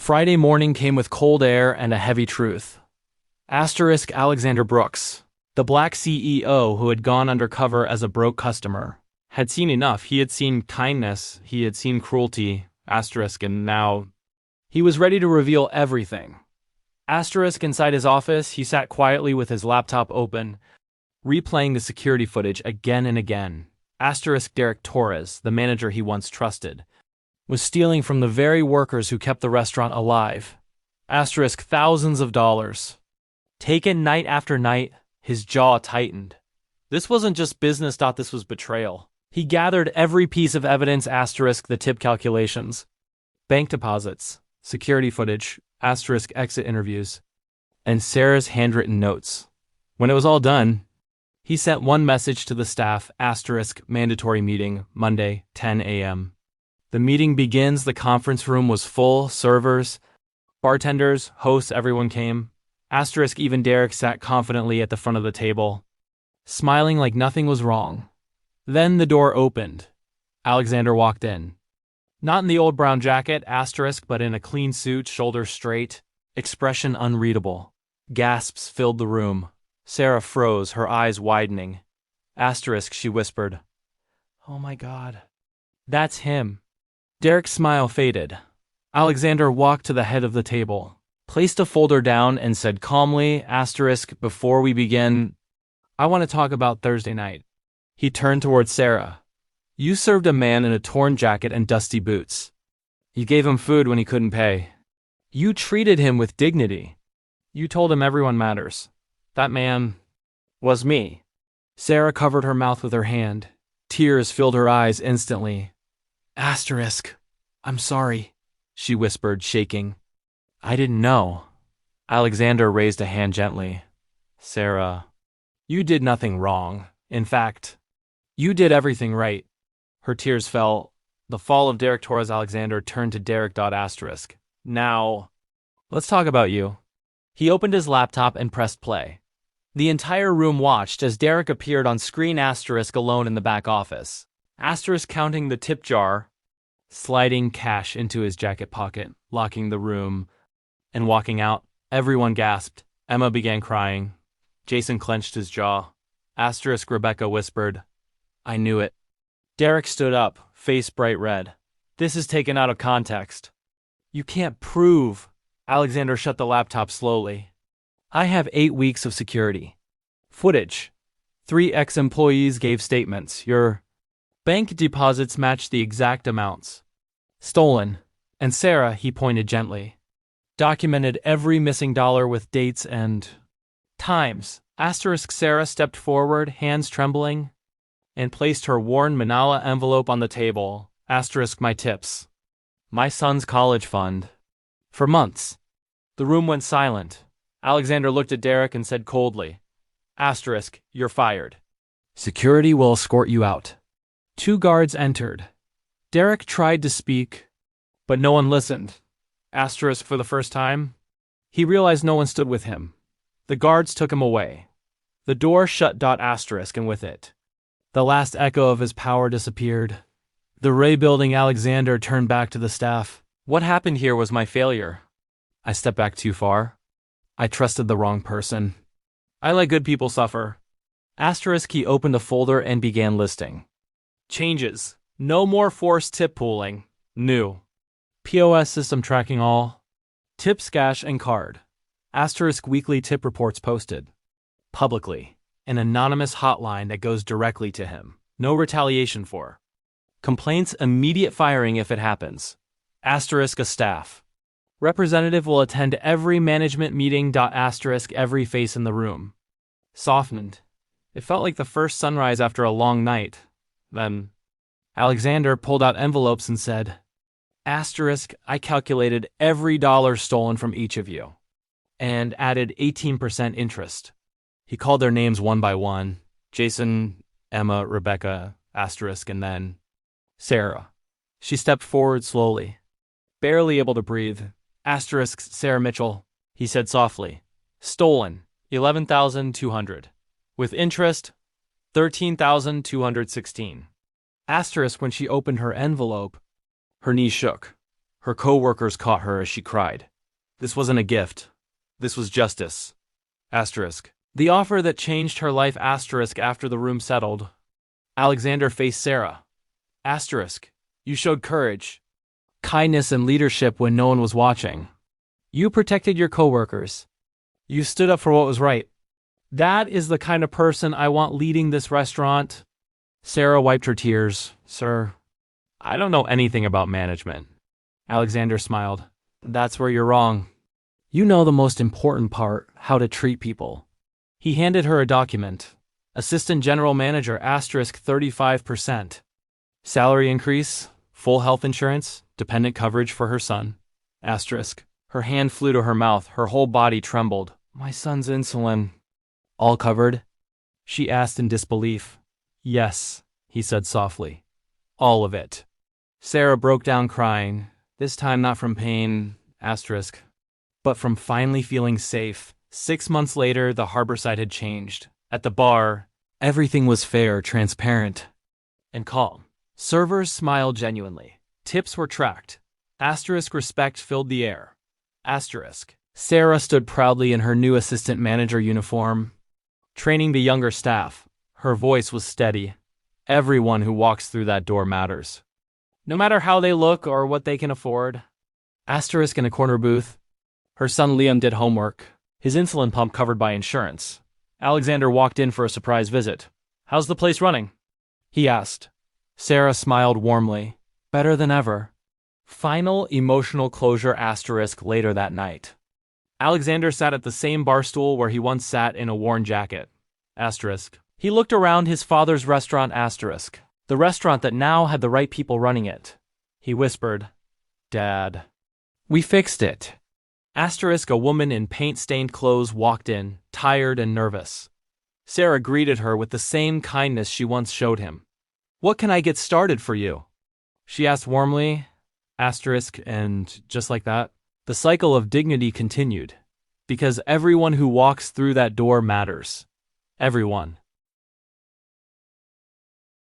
Friday morning came with cold air and a heavy truth. Alexander Brooks, the black CEO who had gone undercover as a broke customer, had seen enough. He had seen kindness, he had seen cruelty, and now he was ready to reveal everything. Inside his office, he sat quietly with his laptop open, replaying the security footage again and again. Derek Torres, the manager he once trusted, was stealing from the very workers who kept the restaurant alive. Thousands of dollars. Taken night after night, his jaw tightened. This wasn't just business, this was betrayal. He gathered every piece of evidence, the tip calculations, bank deposits, security footage, exit interviews, and Sarah's handwritten notes. When it was all done, he sent one message to the staff, mandatory meeting, Monday, 10 a.m. The meeting begins. The conference room was full. Servers, bartenders, hosts, everyone came. Even Derek sat confidently at the front of the table, smiling like nothing was wrong. Then the door opened. Alexander walked in. Not in the old brown jacket, but in a clean suit, shoulders straight, expression unreadable. Gasps filled the room. Sarah froze, her eyes widening. She whispered, "Oh my God. That's him." Derek's smile faded. Alexander walked to the head of the table, placed a folder down, and said calmly, "Before we begin, I want to talk about Thursday night." He turned towards Sarah. "You served a man in a torn jacket and dusty boots. You gave him food when he couldn't pay. You treated him with dignity. You told him everyone matters. That man was me." Sarah covered her mouth with her hand. Tears filled her eyes instantly. "I'm sorry," she whispered, shaking. "I didn't know." Alexander raised a hand gently. "Sarah, you did nothing wrong. In fact, you did everything right." Her tears fell. The fall of Derek Torres. Alexander turned to Derek. "Now, let's talk about you." He opened his laptop and pressed play. The entire room watched as Derek appeared on screen, alone in the back office. Counting the tip jar, sliding cash into his jacket pocket, locking the room, and walking out. Everyone gasped. Emma began crying. Jason clenched his jaw. Rebecca whispered, "I knew it." Derek stood up, face bright red. "This is taken out of context. You can't prove." Alexander shut the laptop slowly. "I have 8 weeks of security footage. 3 ex-employees gave statements. Your bank deposits match the exact amounts stolen. And Sarah," he pointed gently, "documented every missing dollar with dates and times." Sarah stepped forward, hands trembling, and placed her worn manila envelope on the table. "My tips. My son's college fund." For months. The room went silent. Alexander looked at Derek and said coldly, "You're fired. Security will escort you out." 2 guards entered. Derek tried to speak, but no one listened. For the first time, he realized no one stood with him. The guards took him away. The door shut. And with it, the last echo of his power disappeared. The Ray building. Alexander turned back to the staff. "What happened here was my failure. I stepped back too far. I trusted the wrong person. I let good people suffer." He opened a folder and began listing. Changes. No more forced tip pooling. New. POS system tracking all. Tips, cash, and card. Weekly tip reports posted. Publicly. An anonymous hotline that goes directly to him. No retaliation for complaints, immediate firing if it happens. A staff. Representative will attend every management meeting. Every face in the room softened. It felt like the first sunrise after a long night. Then Alexander pulled out envelopes and said, "I calculated every dollar stolen from each of you, and added 18% interest." He called their names one by one. Jason, Emma, Rebecca, and then Sarah. She stepped forward slowly, barely able to breathe. Sarah Mitchell, he said softly. Stolen, $11,200. With interest, $13,216. When she opened her envelope, her knees shook. Her co-workers caught her as she cried. This wasn't a gift. This was justice. Asterisk. The offer that changed her life asterisk after the room settled. Alexander faced Sarah. Asterisk. You showed courage, kindness, and leadership when no one was watching. You protected your coworkers. You stood up for what was right. That is the kind of person I want leading this restaurant. Sarah wiped her tears. Sir, I don't know anything about management. Alexander smiled. That's where you're wrong. You know the most important part, how to treat people. He handed her a document. Assistant General Manager asterisk 35%. Salary increase, full health insurance, dependent coverage for her son. Asterisk. Her hand flew to her mouth, her whole body trembled. My son's insulin. All covered? She asked in disbelief. Yes, he said softly. All of it. Sarah broke down crying, this time not from pain, asterisk, but from finally feeling safe. 6 months later, the Harborside had changed. At the bar, everything was fair, transparent, and calm. Servers smiled genuinely. Tips were tracked. Asterisk respect filled the air. Asterisk. Sarah stood proudly in her new assistant manager uniform, training the younger staff. Her voice was steady. Everyone who walks through that door matters, no matter how they look or what they can afford. Asterisk in a corner booth. Her son Liam did homework, his insulin pump covered by insurance. Alexander walked in for a surprise visit. How's the place running? He asked. Sarah smiled warmly. Better than ever. Final emotional closure asterisk later that night. Alexander sat at the same bar stool where he once sat in a worn jacket. Asterisk. He looked around his father's restaurant asterisk, the restaurant that now had the right people running it. He whispered, Dad. We fixed it. Asterisk. A woman in paint-stained clothes walked in, tired and nervous. Sarah greeted her with the same kindness she once showed him. What can I get started for you? She asked warmly, asterisk, and just like that, the cycle of dignity continued. Because everyone who walks through that door matters. Everyone.